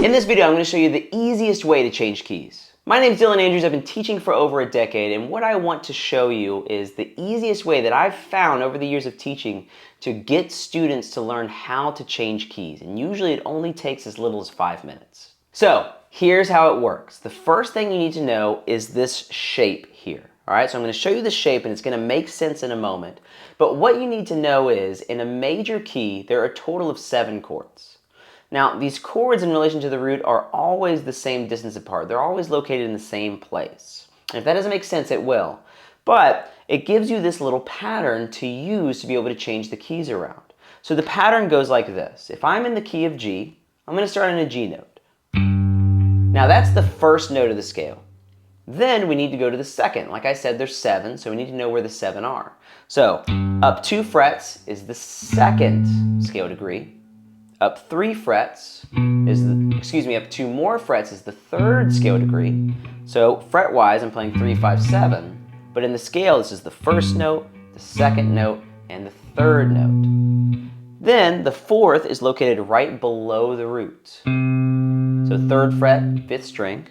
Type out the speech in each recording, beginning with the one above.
In this video, I'm going to show you the easiest way to change keys. My name is Dylan Andrews. I've been teaching for over a decade, and what I want to show you is the easiest way that I've found over the years of teaching to get students to learn how to change keys. And usually it only takes as little as 5 minutes. So here's how it works. The first thing you need to know is this shape here. All right, so I'm going to show you the shape, and it's going to make sense in a moment. But what you need to know is, in a major key, there are a total of 7 chords. Now, these chords in relation to the root are always the same distance apart. They're always located in the same place. And if that doesn't make sense, it will. But it gives you this little pattern to use to be able to change the keys around. So the pattern goes like this. If I'm in the key of G, I'm going to start on a G note. Now, that's the first note of the scale. Then we need to go to the second. Like I said, there's 7, so we need to know where the 7 are. So up 2 frets is the second scale degree. Up 3 frets is up 2 more frets is the third scale degree. So fret-wise, I'm playing 3, 5, 7. But in the scale, this is the first note, the second note, and the third note. Then the fourth is located right below the root. So 3rd fret, 5th string.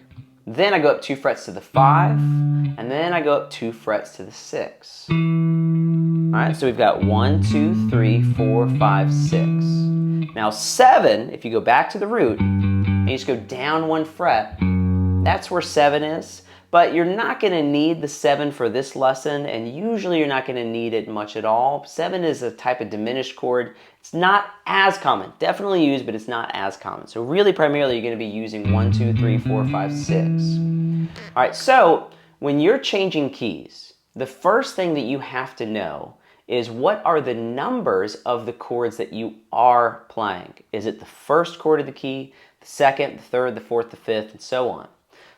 Then I go up 2 frets to the 5, and then I go up 2 frets to the 6. All right, so we've got 1, 2, 3, 4, 5, 6. Now 7, if you go back to the root, and you just go down 1 fret, that's where 7 is. But you're not going to need the 7 for this lesson, and usually you're not going to need it much at all. 7 is a type of diminished chord. It's not as common. Definitely used, but it's not as common. So really, primarily, you're going to be using 1, 2, 3, 4, 5, 6. All right, so when you're changing keys, the first thing that you have to know is what are the numbers of the chords that you are playing. Is it the first chord of the key, the second, the third, the fourth, the fifth, and so on?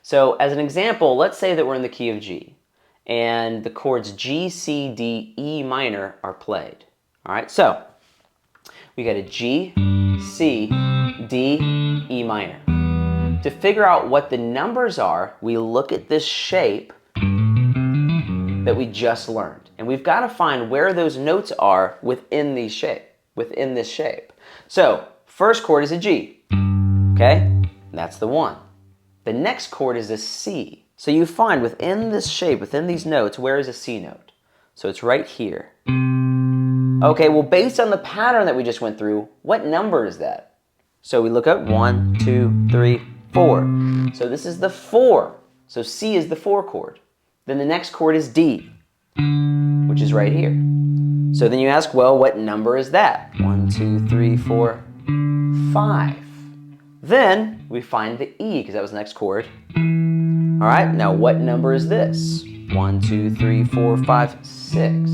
So as an example, let's say that we're in the key of G, and the chords G, C, D, E minor are played. All right, so we got a G, C, D, E minor. To figure out what the numbers are, we look at this shape that we just learned. And we've got to find where those notes are within this shape. So, first chord is a G, okay? That's the 1. The next chord is a C. So you find within this shape, within these notes, where is a C note? So it's right here. Okay, well, based on the pattern that we just went through, what number is that? So we look up 1, 2, 3, 4. So this is the 4. So C is the 4 chord. Then the next chord is D, which is right here. So then you ask, well, what number is that? 1, 2, 3, 4, 5. Then we find the E, because that was the next chord. All right, now what number is this? 1, 2, 3, 4, 5, 6.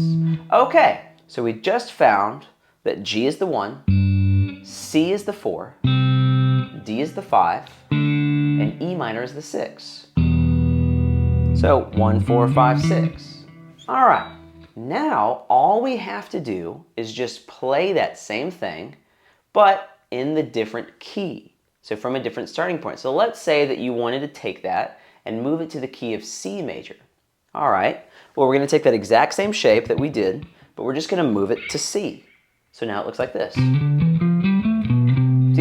Okay, so we just found that G is the 1, C is the 4, D is the 5, and E minor is the 6. So 1, 4, 5, 6. All right, now all we have to do is just play that same thing, but in the different key. So from a different starting point. So let's say that you wanted to take that and move it to the key of C major. All right, well, we're going to take that exact same shape that we did, but we're just going to move it to C. So now it looks like this. See,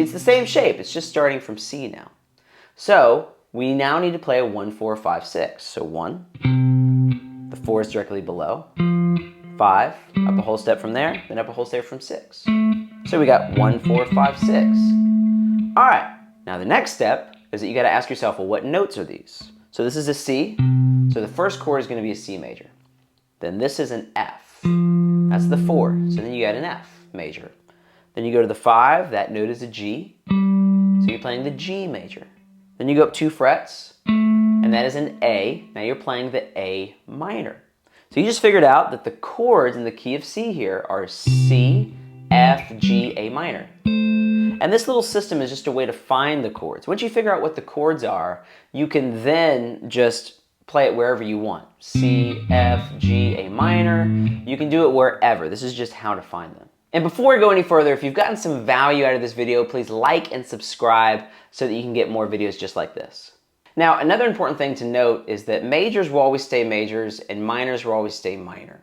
it's the same shape. It's just starting from C now. So we now need to play a 1, 4, 5, 6. So 1, the 4 is directly below, 5, up a whole step from there, then up a whole step from 6. So we got 1, 4, 5, 6. All right, now the next step is that you got to ask yourself, well, what notes are these? So this is a C, so the first chord is going to be a C major. Then this is an F, that's the 4, so then you got an F major. Then you go to the 5, that note is a G, so you're playing the G major. Then you go up 2 frets, and that is an A, now you're playing the A minor. So you just figured out that the chords in the key of C here are C, F, G, A minor. And this little system is just a way to find the chords. Once you figure out what the chords are, you can then just play it wherever you want. C, F, G, A minor. You can do it wherever. This is just how to find them. And before we go any further, if you've gotten some value out of this video, please like and subscribe so that you can get more videos just like this. Now, another important thing to note is that majors will always stay majors and minors will always stay minor.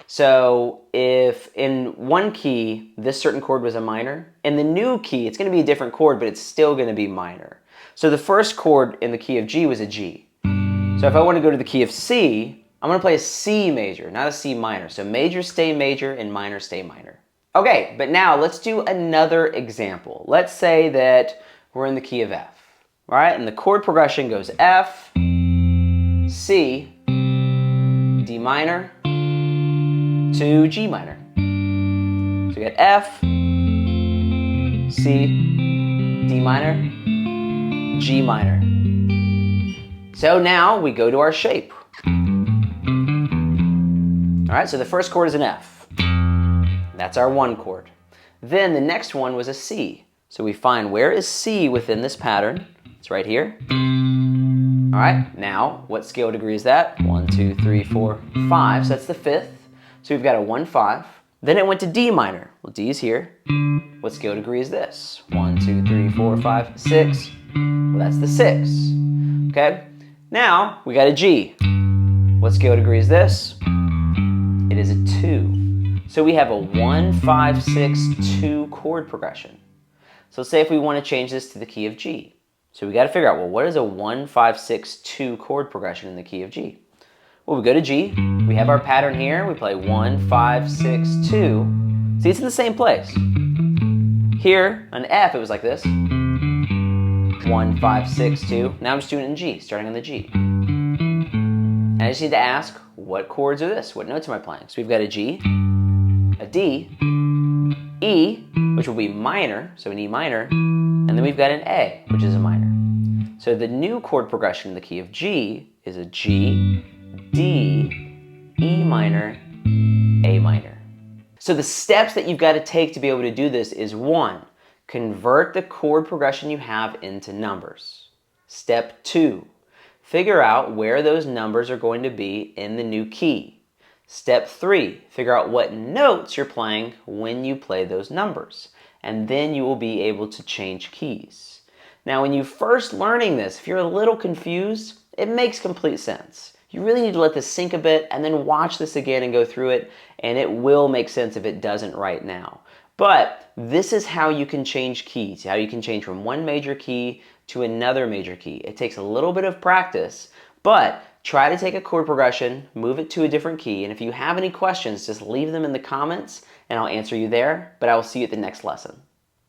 So if in one key, this certain chord was a minor, in the new key, it's going to be a different chord, but it's still going to be minor. So the first chord in the key of G was a G. So if I want to go to the key of C, I'm going to play a C major, not a C minor. So major, stay major, and minor, stay minor. Okay, but now let's do another example. Let's say that we're in the key of F, all right? And the chord progression goes F, C, D minor, to G minor. So we got F, C, D minor, G minor. So now we go to our shape. All right, so the first chord is an F. That's our one chord. Then the next one was a C. So we find where is C within this pattern. It's right here. All right, now what scale degree is that? 1, 2, 3, 4, 5. So that's the fifth. So we've got a 1, 5. Then it went to D minor. Well, D is here. What scale degree is this? 1, 2, 3, 4, 5, 6. Well, that's the 6. Okay, now we got a G. What scale degree is this? It is a 2. So we have a 1, 5, 6, 2 chord progression. So let's say if we want to change this to the key of G. So we got to figure out, well, what is a 1, 5, 6, 2 chord progression in the key of G? Well, we go to G. We have our pattern here. We play 1, 5, 6, 2. See, it's in the same place. Here, on F, it was like this. 1, 5, 6, 2. Now I'm just doing it in G, starting on the G. And I just need to ask, what chords are this? What notes am I playing? So we've got a G, a D, E, which will be minor, so an E minor, and then we've got an A, which is a minor. So the new chord progression in the key of G is a G, D, E minor, A minor. So the steps that you've got to take to be able to do this is 1, convert the chord progression you have into numbers. Step 2, figure out where those numbers are going to be in the new key. Step 3, figure out what notes you're playing when you play those numbers. And then you will be able to change keys. Now, when you're first learning this, if you're a little confused, it makes complete sense. You really need to let this sink a bit and then watch this again and go through it, and it will make sense if it doesn't right now. But this is how you can change keys, how you can change from one major key to another major key. It takes a little bit of practice, but try to take a chord progression, move it to a different key, and if you have any questions, just leave them in the comments and I'll answer you there, but I will see you at the next lesson.